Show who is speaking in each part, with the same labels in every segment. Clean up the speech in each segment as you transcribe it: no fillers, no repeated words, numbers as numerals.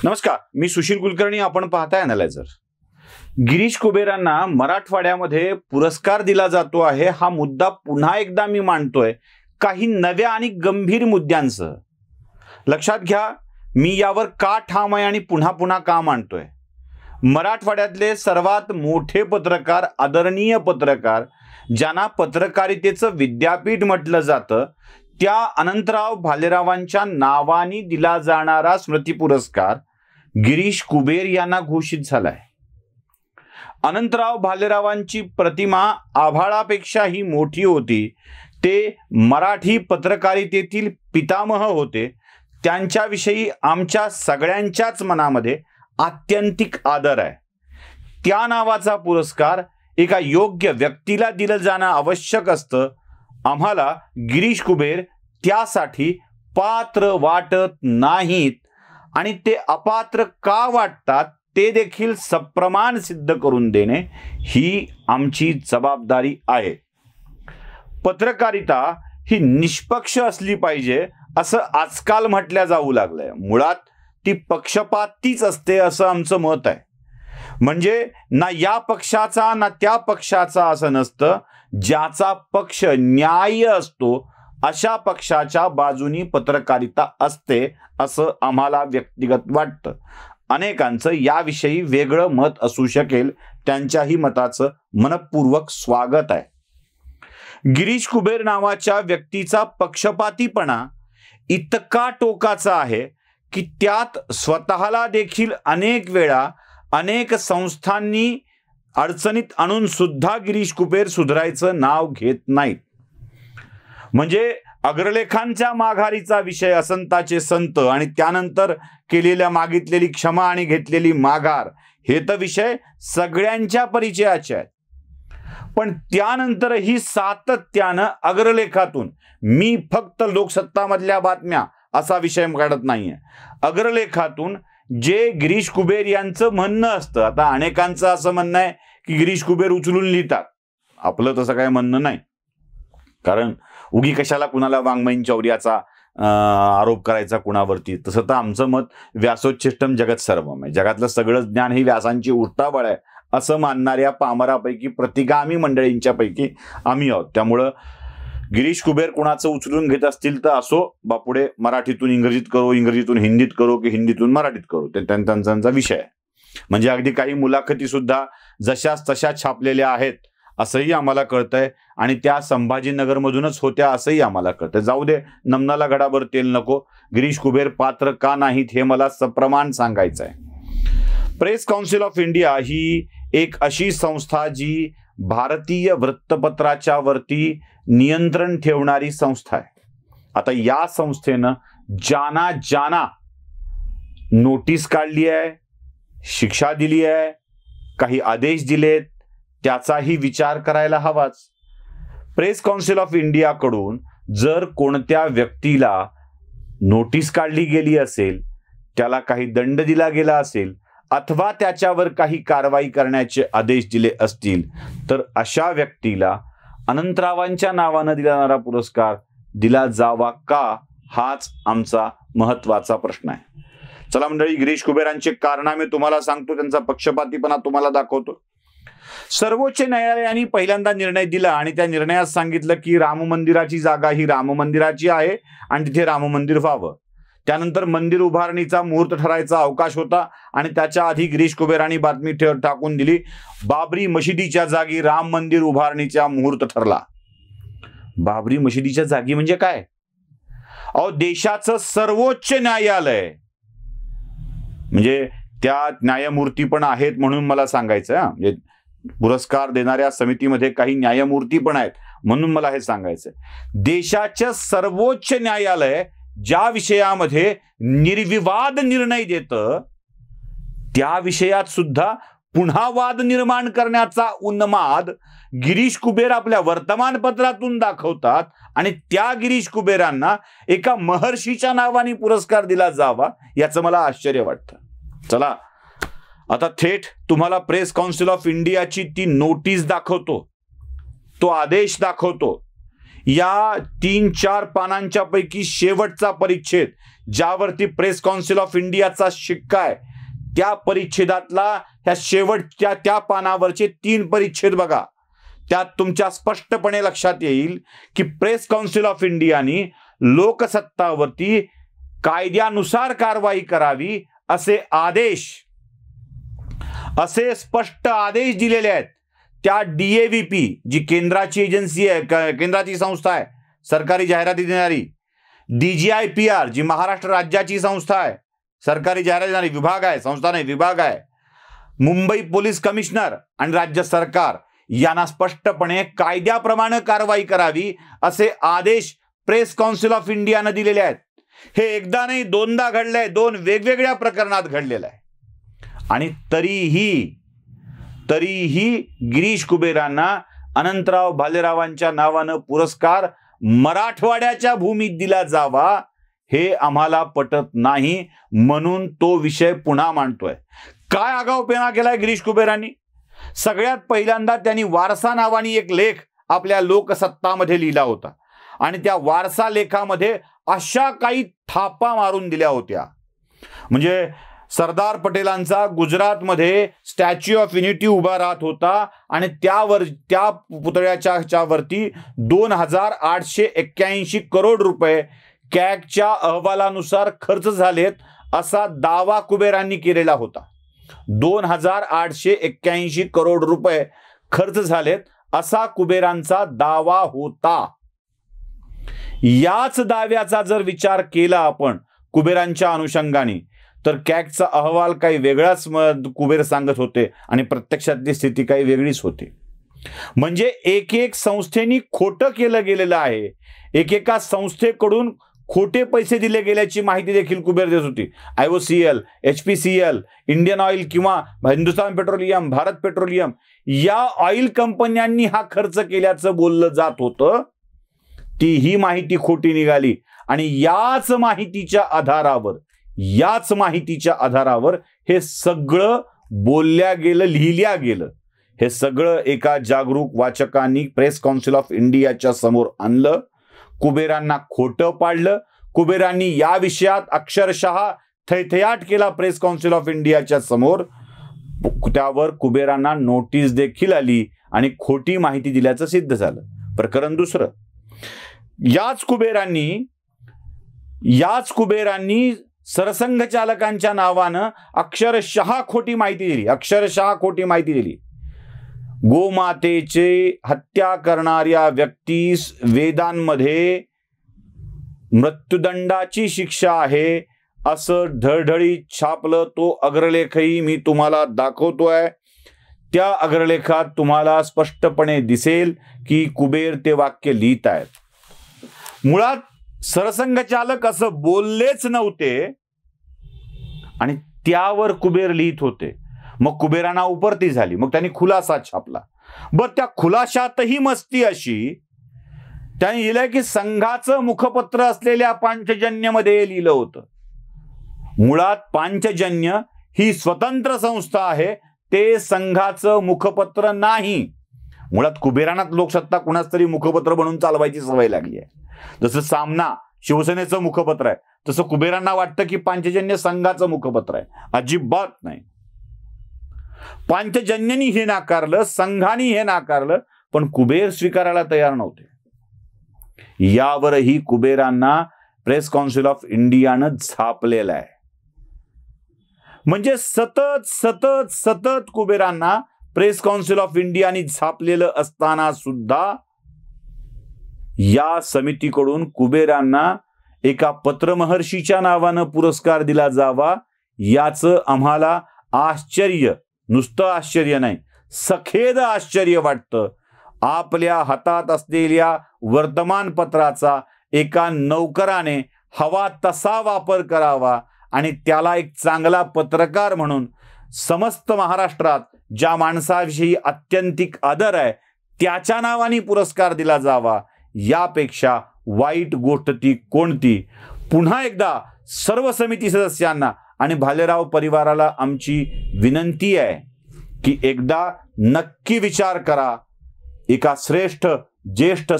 Speaker 1: नमस्कार, मी सुशील कुलकर्णी. आपण पाहताय अॅनालायझर. गिरीश कुबेरांना मराठवाड्यामध्ये पुरस्कार दिला जातो आहे हा मुद्दा पुन्हा एकदा मी मांडतोय काही नव्या आणि गंभीर मुद्द्यांसह. लक्षात घ्या, मी यावर का ठाम आहे आणि पुन्हा पुन्हा का मांडतोय. मराठवाड्यातले सर्वात मोठे पत्रकार, आदरणीय पत्रकार, ज्यांना पत्रकारितेचं विद्यापीठ म्हटलं जातं, त्या अनंतराव भालेरावांच्या नावाने दिला जाणारा स्मृती पुरस्कार गिरीश कुबेर यांना घोषित झालाय. अनंतराव भालेरावांची प्रतिमा आभाळापेक्षाही मोठी होती. ते मराठी पत्रकारितेतील पितामह होते. त्यांच्याविषयी आमच्या सगळ्यांच्याच मनामध्ये आत्यंतिक आदर आहे. त्या नावाचा पुरस्कार एका योग्य व्यक्तीला दिलं जाणं आवश्यक असतं. आम्हाला गिरीश कुबेर त्यासाठी पात्र वाटत नाहीत आणि ते अपात्र का वाटतात ते देखील सप्रमाण सिद्ध करून देणे ही आमची जबाबदारी आहे. पत्रकारिता ही निष्पक्ष असली पाहिजे असं आजकाल म्हटलं जाऊ लागलंय. मुळात ती पक्षपातीच असते असं आमचं मत आहे. म्हणजे ना या पक्षाचा ना त्या पक्षाचा असं नसतं. ज्याचा पक्ष न्याय असतो अशा पक्षाच्या बाजूनी पत्रकारिता असते असं आम्हाला व्यक्तिगत वाटतं. अनेकांचं याविषयी वेगळं मत असू शकेल. त्यांच्याही मताचं मनपूर्वक स्वागत आहे. गिरीश कुबेर नावाच्या व्यक्तीचा पक्षपातीपणा इतका टोकाचा आहे की त्यात स्वतःला देखील अनेक वेळा अनेक संस्थांनी अडचणीत आणून सुद्धा गिरीश कुबेर सुधारायचं नाव घेत नाहीत. म्हणजे अग्रलेखांच्या माघारीचा विषय असंताचे संत आणि त्यानंतर केलेल्या मागितलेली क्षमा आणि घेतलेली माघार हे तर विषय सगळ्यांच्या परिचयाचे आहेत. पण त्यानंतरही सातत्यानं अग्रलेखातून, मी फक्त लोकसत्तामधल्या बातम्या असा विषय काढत नाहीये, अग्रलेखातून जे गिरीश कुबेर यांचं म्हणणं असतं. आता अनेकांचं असं म्हणणं आहे की गिरीश कुबेर उचलून लिहितात. आपलं तसं काय म्हणणं नाही. कारण उगी कशाला कुणाला वाङ्मयीन चौर्याचा आरोप करायचा कुणावरती. तसं तर आमचं मत व्यासोच्छिष्टम जगत सर्वम आहे. जगातलं सगळं ज्ञान ही व्यासांची उष्टाबळ आहे असं मानणाऱ्या पामरापैकी प्रतिगामी मंडळींच्या पैकी आम्ही आहोत. त्यामुळं गिरीश कुबेर कुणाचं उचलून घेत असतील तर असो, बापुढे मराठीतून इंग्रजीत करो, इंग्रजीतून हिंदीत करो की हिंदीतून मराठीत करो, ते त्यांचा विषय आहे. म्हणजे अगदी काही मुलाखती सुद्धा जशाच तशा छापलेल्या आहेत असंही आम्हाला कळतंय आणि त्या संभाजीनगरमधूनच होत्या असंही आम्हाला कळतंय. जाऊ दे, नमनाला घडाभर तेल नको. गिरीश कुबेर पात्र का नाहीत हे मला सप्रमाण सांगायचं आहे. प्रेस काउन्सिल ऑफ इंडिया ही एक अशी संस्था जी भारतीय वृत्तपत्राच्या वरती नियंत्रण ठेवणारी संस्था आहे. आता या संस्थेनं ज्यांना नोटीस काढली आहे, शिक्षा दिली आहे, काही आदेश दिलेत, त्याचाही विचार करायला हवाच. प्रेस काउन्सिल ऑफ इंडियाकडून जर कोणत्या व्यक्तीला नोटीस काढली गेली असेल, त्याला काही दंड दिला गेला असेल अथवा त्याच्यावर काही कारवाई करण्याचे आदेश दिले असतील तर अशा व्यक्तीला अनंतरावांच्या नावानं दिला जाणारा पुरस्कार दिला जावा का, हाच आमचा महत्वाचा प्रश्न आहे. चला मंडळी, गिरीश कुबेरांचे कारनामे तुम्हाला सांगतो, त्यांचा पक्षपातीपणा तुम्हाला दाखवतो. सर्वोच्च न्यायालयाने पहिल्यांदा निर्णय दिला आणि त्या निर्णयात सांगितलं की राम मंदिराची जागा ही राम मंदिराची आहे आणि तिथे राम मंदिर व्हावं. त्यानंतर मंदिर उभारणीचा मुहूर्त ठरायचा अवकाश होता आणि त्याच्या आधी गिरीश कुबेरांनी बातमी टाकून दिली, बाबरी मशिदीच्या जागी राम मंदिर उभारणीचा मुहूर्त ठरला. बाबरी मशिदीच्या जागी म्हणजे काय? अहो, देशाचं सर्वोच्च न्यायालय, म्हणजे त्या न्यायमूर्ती पण आहेत म्हणून मला सांगायचं. म्हणजे पुरस्कार देणाऱ्या समितीमध्ये काही न्यायमूर्ती पण आहेत म्हणून मला हे सांगायचंय. देशाचं सर्वोच्च न्यायालय ज्या विषयामध्ये निर्विवाद निर्णय देतं त्या विषयात सुद्धा पुन्हा वाद निर्माण करण्याचा उन्माद गिरीश कुबेर आपल्या वर्तमानपत्रातून दाखवतात आणि त्या गिरीश कुबेरांना एका महर्षीच्या नावाने पुरस्कार दिला जावा याचं मला आश्चर्य वाटतं. चला आता थेट तुम्हाला प्रेस काउन्सिल ऑफ इंडियाची ती नोटीस दाखवतो, तो आदेश दाखवतो. या 3-4 पानांच्या पैकी शेवटचा परिच्छेद ज्यावरती प्रेस काउन्सिल ऑफ इंडियाचा शिक्का आहे, त्या परिच्छेदातला ह्या शेवटच्या त्या पानावरचे 3 परिच्छेद बघा. त्यात तुमच्या स्पष्टपणे लक्षात येईल की प्रेस काउन्सिल ऑफ इंडियाने लोकसत्तावरती कायद्यानुसार कारवाई करावी असे स्पष्ट आदेश दिलेले आहेत. त्या DAVP जी केंद्राची एजन्सी आहे, केंद्राची संस्था आहे सरकारी जाहिराती देणारी, DGIPR जी महाराष्ट्र राज्याची संस्था आहे, सरकारी जाहिरात देणारी विभाग आहे, संस्था नाही विभाग आहे, मुंबई पोलीस कमिशनर आणि राज्य सरकार यांना स्पष्टपणे कायद्याप्रमाणे कारवाई करावी असे आदेश प्रेस काउन्सिल ऑफ इंडियाने दिलेले आहेत. हे एकदा नाही 2दा घडलंय, 2 वेगवेगळ्या प्रकरणात घडलेलं आहे. आणि तरीही गिरीश कुबेरांना अनंतराव भालेरावांच्या नावानं पुरस्कार मराठवाड्याच्या भूमीत दिला जावा हे आम्हाला पटत नाही, म्हणून तो विषय पुन्हा मांडतोय. काय आगाऊपणा केलाय गिरीश कुबेरांनी? सगळ्यात पहिल्यांदा त्यांनी वारसा नावानी एक लेख आपल्या लोकसत्तामध्ये लिहिला होता आणि त्या वारसा लेखामध्ये अशा काही थापा मारून दिल्या होत्या, म्हणजे सरदार पटेलांचा गुजरातमध्ये स्टॅच्यू ऑफ युनिटी उभा राहत होता आणि त्या पुतळ्याच्या वरती 2,881 करोड रुपये कॅगच्या अहवालानुसार खर्च झालेत असा दावा कुबेरांनी केलेला होता. 2,881 करोड रुपये खर्च झालेत असा कुबेरांचा दावा होता. याच दाव्याचा जर विचार केला आपण कुबेरांच्या अनुषंगाने, तर कॅगचा अहवाल काही वेगळाच कुबेर सांगत होते आणि प्रत्यक्षातली स्थिती काही वेगळीच होती. म्हणजे एक संस्थेनी खोटं केलं गेलेलं आहे, एकेका संस्थेकडून खोटे पैसे दिले गेल्याची माहिती देखील कुबेर देत होती. IOCL, HPCL, इंडियन ऑइल किंवा हिंदुस्थान पेट्रोलियम, भारत पेट्रोलियम या ऑइल कंपन्यांनी हा खर्च केल्याचं बोललं जात होतं. ती ही माहिती खोटी निघाली आणि याच माहितीच्या आधारावर हे सगळं बोलल्या गेलं, लिहिल्या गेलं. हे सगळं एका जागरूक वाचकांनी प्रेस काउन्सिल ऑफ इंडियाच्या समोर आणलं, कुबेरांना खोटं पाडलं. कुबेरांनी या विषयात अक्षरशः थैथयाट केला प्रेस काउन्सिल ऑफ इंडियाच्या समोर. त्यावर कुबेरांना नोटीस देखील आली आणि खोटी माहिती दिल्याचं सिद्ध झालं. प्रकरण दुसरं, याच कुबेरांनी सरसंघचालकांच्या नावानं अक्षरशः खोटी माहिती दिली. गोमातेचे हत्या करणाऱ्या व्यक्तीस वेदांमध्ये मृत्यूदंडाची शिक्षा आहे असं ढळढळीत छापलं. तो अग्रलेखही मी तुम्हाला दाखवतोय. त्या अग्रलेखात तुम्हाला स्पष्टपणे दिसेल की कुबेर ते वाक्य लिहित आहेत. मुळात सरसंघचालक असं बोललेच नव्हते आणि त्यावर कुबेर लिहित होते. मग कुबेरांना उपरती झाली, मग त्यांनी खुलासा छापला. बरं, त्या खुलाशातही मस्ती अशी त्यांनी लिहिलंय की संघाचं मुखपत्र असलेल्या पांचजन्यमध्ये लिहिलं होतं. मुळात पांचजन्य ही स्वतंत्र संस्था आहे, ते संघाचं मुखपत्र नाही. मुळात कुबेरांना लोकसत्ता कुणाच तरी मुखपत्र बनवून चालवायची सवय लागली आहे. जसं सामना शिवसेनेचं मुखपत्र आहे, तसं कुबेरांना वाटतं की पांचजन्य संघाचं मुखपत्र आहे. अजिबात नाही. पांचजन्यांनी हे नाकारलं, संघाने हे नाकारलं, पण कुबेर स्वीकारायला तयार नव्हते. यावरही कुबेरांना प्रेस काउन्सिल ऑफ इंडियानं झापलेलं आहे. म्हणजे सतत कुबेरांना प्रेस काउन्सिल ऑफ इंडियाने झापलेलं असताना सुद्धा या समितीकडून कुबेरांना एका पत्रमहर्षीच्या नावानं पुरस्कार दिला जावा याचं आम्हाला आश्चर्य, नुसतं आश्चर्य नाही, सखेद आश्चर्य वाटतं. आपल्या हातात असलेल्या वर्तमानपत्राचा एका नौकराने हवा तसा वापर करावा आणि त्याला एक चांगला पत्रकार म्हणून समस्त महाराष्ट्रात ज्या माणसाविषयी अत्यंतिक आदर आहे त्याच्या नावाने पुरस्कार दिला जावा. यापेक्षा वाईट गोष्ट ती कोणती? पुन्हा एकदा सर्व समिती सदस्यांना आणि भालेराव परिवाराला आमची विनंती आहे की एकदा नक्की विचार करा. एका ज्येष्ठ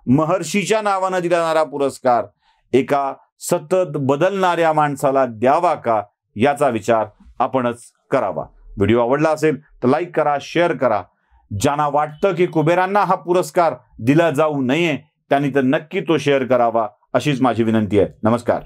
Speaker 1: महर्षीच्या नावानं दिला जाणारा पुरस्कार एका सतत बदलणाऱ्या माणसाला द्यावा का, याचा विचार आपणच करावा. व्हिडिओ आवडला असेल तर लाईक करा, शेअर करा. ज्यांना वाटतं की कुबेरांना हा पुरस्कार दिला जाऊ नये त्यांनी तर नक्की तो शेअर करावा, अशीच माझी विनंती आहे. नमस्कार.